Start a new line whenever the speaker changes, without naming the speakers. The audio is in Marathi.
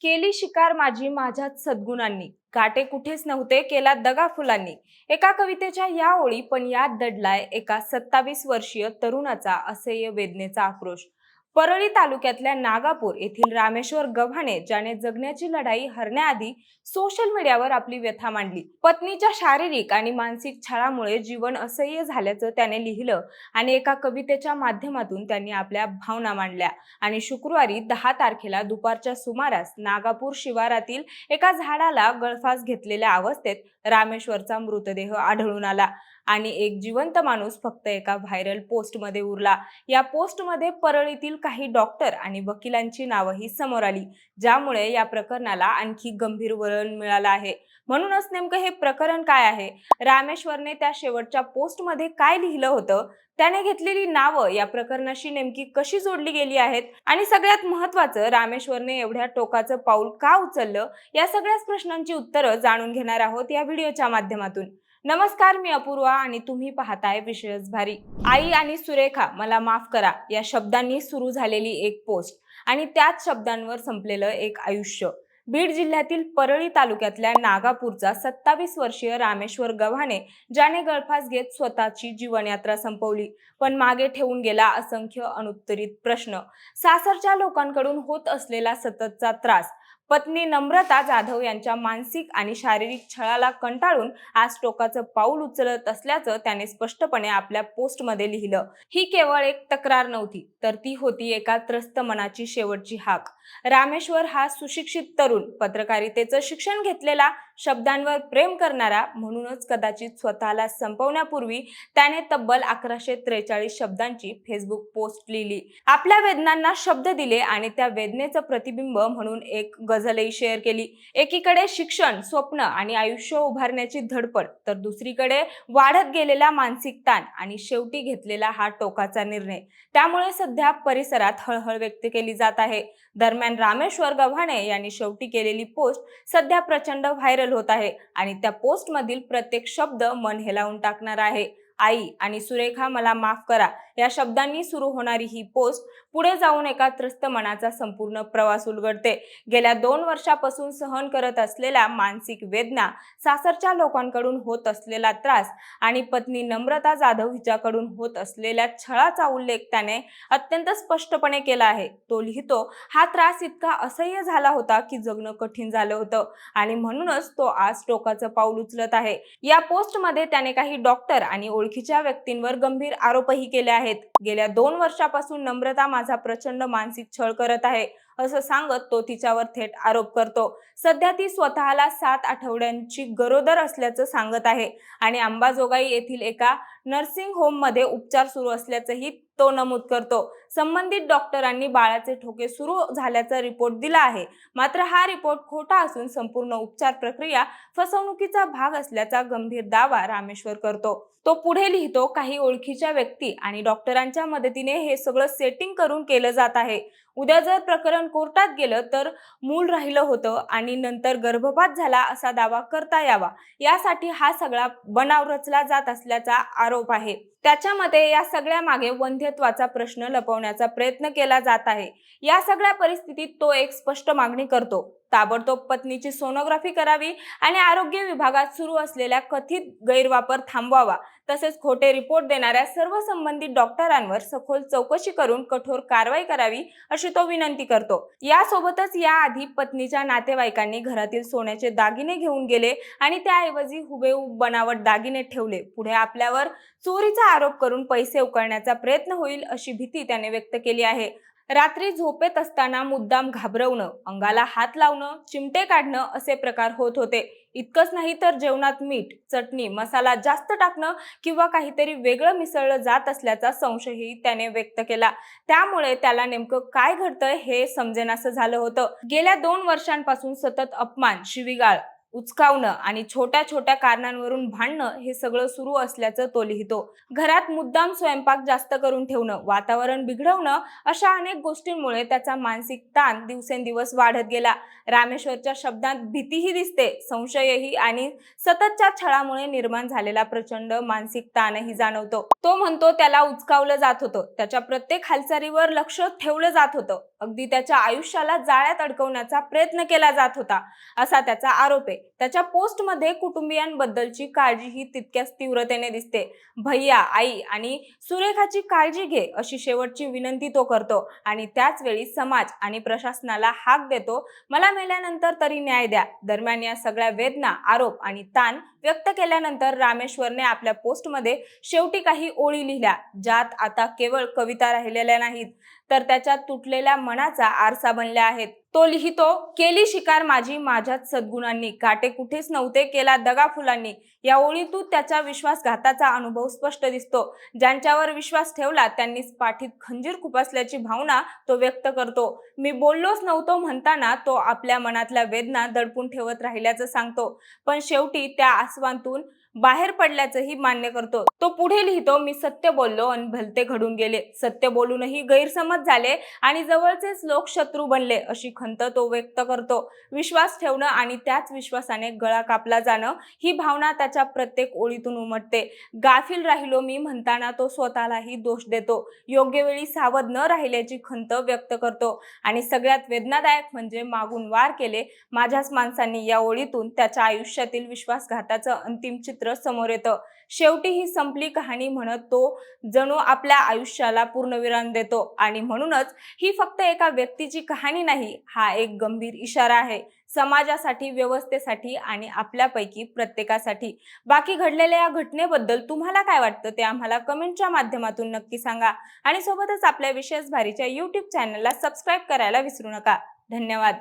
केली शिकार माझी माझ्याच सद्गुणांनी, काटे कुठेच नव्हते केला दगा फुलांनी. एका कवितेच्या या ओळी पण यात दडलाय एका 27 वर्षीय तरुणाचा असह्य वेदनेचा आक्रोश. परळी तालुक्यातल्या नागापूर येथील रामेश्वर गव्हाणे, ज्याने जगण्याची लढाई हरण्याआधी सोशल मीडियावर आपली व्यथा मांडली. पत्नीच्या शारीरिक आणि मानसिक छळामुळे जीवन असह्य झाल्याचं त्याने लिहिलं आणि एका कवितेच्या माध्यमातून त्यांनी आपल्या भावना मांडल्या. आणि शुक्रवारी 10 तारखेला दुपारच्या सुमारास नागापूर शिवारातील एका झाडाला गळफास घेतलेल्या अवस्थेत रामेश्वरचा मृतदेह आढळून आला आणि एक जिवंत माणूस फक्त एका व्हायरल पोस्टमध्ये उरला. या पोस्टमध्ये परळीतील काही डॉक्टर आणि वकिलांची नावंही समोर आली, ज्यामुळे या प्रकरणाला आणखी गंभीर वळण मिळालं आहे. म्हणूनच नेमकं हे प्रकरण काय आहे, रामेश्वरने त्या शेवटच्या पोस्टमध्ये काय लिहिलं होतं, त्याने घेतलेली नावं या प्रकरणाशी नेमकी कशी जोडली गेली आहेत आणि सगळ्यात महत्त्वाचं, रामेश्वरने एवढ्या टोकाचं पाऊल का उचललं, या सगळ्याच प्रश्नांची उत्तरं जाणून घेणार आहोत या व्हिडिओच्या माध्यमातून. नमस्कार, मी अपूर्वा आणि तुम्ही पाहताय विशेष भारी. आई आणि सुरेखा मला माफ करा या शब्दांनी सुरू झालेली एक पोस्ट आणि त्याच शब्दांवर संपलेलं एक आयुष्य. बीड जिल्ह्यातील परळी तालुक्यातल्या नागापूरचा 27 वर्षीय रामेश्वर गव्हाणे, ज्याने गळफास घेत स्वतःची जीवनयात्रा संपवली, पण मागे ठेवून गेला असंख्य अनुत्तरित प्रश्न. सासरच्या लोकांकडून होत असलेला सततचा त्रास, पत्नी नम्रता जाधव यांच्या मानसिक आणि शारीरिक छळाला कंटाळून आज टोकाचं पाऊल उचलत असल्याचं त्याने स्पष्टपणे आपल्या पोस्टमध्ये लिहिलं. ही केवळ एक तक्रार नव्हती, तर ती होती एका त्रस्त मनाची शेवटची हाक. रामेश्वर हा सुशिक्षित तरुण, पत्रकारितेचं शिक्षण घेतलेला, शब्दांवर प्रेम करणारा, म्हणूनच कदाचित स्वतःला संपवण्यापूर्वी त्याने तब्बल 1143 शब्दांची फेसबुक पोस्ट लिहिली. आपल्या वेदनांना शब्द दिले आणि त्या वेदनेचं प्रतिबिंब म्हणून एक गझलही शेअर केली. एकीकडे शिक्षण, स्वप्न आणि आयुष्य उभारण्याची धडपड, तर दुसरीकडे वाढत गेलेला मानसिक ताण आणि शेवटी घेतलेला हा टोकाचा निर्णय. त्यामुळे सध्या परिसरात हळहळ व्यक्त केली जात आहे. दरम्यान रामेश्वर गव्हाणे यांनी शेवटी केलेली पोस्ट सध्या प्रचंड व्हायरल होत आहे आणि त्या पोस्टमधील प्रत्येक शब्द मन हेलावून टाकणारा आहे. आई आणि सुरेखा मला माफ करा या शब्दांनी सुरू होणारी ही पोस्ट पुढे जाऊन एका त्रस्त मनाचा संपूर्ण प्रवास उलगडते. गेल्या 2 वर्षापासून सहन करत असलेल्या मानसिक वेदना, सासरच्या लोकांकडून होत असलेला त्रास आणि पत्नी नम्रता जाधव हिच्याकडून होत असलेल्या छळाचा उल्लेख त्याने अत्यंत स्पष्टपणे केला आहे. तो लिहितो, हा त्रास इतका असह्य झाला होता की जगणं कठीण झालं होतं आणि म्हणूनच तो आज टोकाचं पाऊल उचलत आहे. या पोस्टमध्ये त्याने काही डॉक्टर आणि ओळखीच्या व्यक्तींवर गंभीर आरोपही केले आहेत. गेल्या 2 वर्षापासून नम्रता माझा प्रचंड मानसिक छळ करत आहे असं सांगत तो तिच्यावर थेट आरोप करतो. सध्या ती स्वतःला 7 आठवड्यांची गरोदर असल्याचं सांगत आहे आणि अंबाजोगाई येथील एका नर्सिंग होममध्ये उपचार सुरू असल्याचंही तो नमूद करतो. संबंधित डॉक्टरांनी बाळाचे ठोके सुरू झाल्याचा रिपोर्ट दिला आहे, मात्र हा रिपोर्ट खोटा असून संपूर्ण उपचार प्रक्रिया फसवणुकीचा भाग असल्याचा गंभीर दावा रामेश्वर करतो. तो पुढे लिहितो, काही ओळखीच्या व्यक्ती आणि डॉक्टरांच्या मदतीने हे सगळं सेटिंग करून केलं जात आहे. उद्या जर प्रकरण कोर्टात गेलं तर मूल राहिलं होतं आणि नंतर गर्भपात झाला असा दावा करता यावा, यासाठी हा सगळा बनाव रचला जात असल्याचा आरोप आहे. त्याच्या मते या सगळ्या मागे वंध्यत्वाचा प्रश्न लपवण्याचा प्रयत्न केला जात आहे. या सगळ्या परिस्थितीत तो एक स्पष्ट मागणी करतो, ताबडतोब पत्नीची सोनोग्राफी करावी आणि आरोग्य विभागात सुरू असलेल्या कथित गैरवापर थांबवावा. तसेच खोटे रिपोर्ट देणाऱ्या सर्व संबंधित डॉक्टरांवर सखोल चौकशी करून कठोर कारवाई करावी अशी तो विनंती करतो. यासोबतच याआधी पत्नीच्या नातेवाईकांनी घरातील सोन्याचे दागिने घेऊन गेले आणि त्याऐवजी हुबेहूब बनावट दागिने ठेवले. पुढे आपल्यावर चोरीचा आरोप करून पैसे उकळण्याचा प्रयत्न होईल अशी भीती त्याने व्यक्त केली आहे. रात्री झोपेत असताना मुद्दाम घाबरवणं, अंगाला हात लावणं, चिमटे काढणं असे प्रकार होत होते. इतकंच नाही तर जेवणात मीठ, चटणी, मसाला जास्त टाकणं किंवा काहीतरी वेगळं मिसळलं जात असल्याचा संशयही त्याने व्यक्त केला. त्यामुळे त्याला नेमकं काय घडतंय हे समजेनासं झालं होतं. गेल्या 2 वर्षांपासून सतत अपमान, शिवीगाळ, उचकावणं आणि छोट्या छोट्या कारणांवरून भांडणं हे सगळं सुरू असल्याचं तो लिहितो. घरात मुद्दाम स्वयंपाक जास्त करून ठेवणं, वातावरण बिघडवणं अशा अनेक गोष्टींमुळे त्याचा मानसिक ताण दिवसेंदिवस वाढत गेला. रामेश्वरच्या शब्दात भीतीही दिसते, संशयही आणि सततच्या छळामुळे निर्माण झालेला प्रचंड मानसिक ताणही जाणवतो. तो म्हणतो त्याला उचकावलं जात होतं, त्याच्या प्रत्येक हालचालीवर लक्ष ठेवलं जात होतं, अगदी त्याच्या आयुष्याला जाळ्यात अडकवण्याचा प्रयत्न केला जात होता, असा त्याचा आरोप आहे. त्याच्या पोस्टमध्ये कुटुंबियांबद्दलची काळजीही तितक्याच तीव्रतेने दिसते. भैया, आई आणि सुरेखाची काळजी घे अशी शेवटची विनंती तो करतो आणि त्याच वेळी समाज आणि प्रशासनाला हाक देतो, मला मेल्यानंतर तरी न्याय द्या. दरम्यान या सगळ्या वेदना, आरोप आणि ताण व्यक्त केल्यानंतर रामेश्वरने आपल्या पोस्टमध्ये शेवटी काही ओळी लिहिल्या, ज्यात आता केवळ कविता राहिलेल्या नाहीत, तर त्याच्या तुटलेल्या मनाचा आरसा बनल्या आहेत. तो लिहितो, केली शिकार माझी माझ्याच सद्गुणांनी, काटे कुठेच नव्हते केला दगा फुलांनी. या ओळीतून त्याच्या विश्वासघाताचा अनुभव स्पष्ट दिसतो. ज्यांच्यावर विश्वास ठेवला त्यांनीच पाठीत खंजीर खुपसल्याची भावना तो व्यक्त करतो. मी बोललोच नव्हतो म्हणताना तो आपल्या मनातल्या वेदना दडपून ठेवत राहिल्याचं सांगतो, पण शेवटी त्या आसवांतून बाहेर पडल्याचंही मान्य करतो. तो पुढे लिहितो, मी सत्य बोललो आणि भलते घडून गेले, सत्य बोलूनही गैरसमज झाले आणि जवळचेच लोक शत्रू बनले अशी खंत तो व्यक्त करतो. विश्वास ठेवणं आणि त्याच विश्वासाने गळा कापला जाणं ही भावना त्याच्या प्रत्येक ओळीतून उमटते. गाफील राहिलो मी म्हणताना तो स्वतःलाही दोष देतो, योग्य वेळी सावध न राहिल्याची खंत व्यक्त करतो आणि सगळ्यात वेदनादायक म्हणजे मागून वार केले माझ्याच माणसांनी या ओळीतून त्याच्या आयुष्यातील विश्वासघाताचं अंतिम चित्र समोर येतं. शेवटी ही संपली कहाणी म्हणत तो जणू आपल्या आयुष्याला पूर्णविराम देतो आणि म्हणूनच ही फक्त एका व्यक्तीची कहाणी नाही, हा एक गंभीर इशारा आहे समाजासाठी, व्यवस्थेसाठी आणि आपल्यापैकी प्रत्येकासाठी. बाकी घडलेल्या या घटनेबद्दल तुम्हाला काय वाटतं ते आम्हाला कमेंटच्या माध्यमातून नक्की सांगा आणि सोबतच आपल्या विशेष भारीच्या YouTube चॅनलला सबस्क्राईब करायला विसरू नका. धन्यवाद.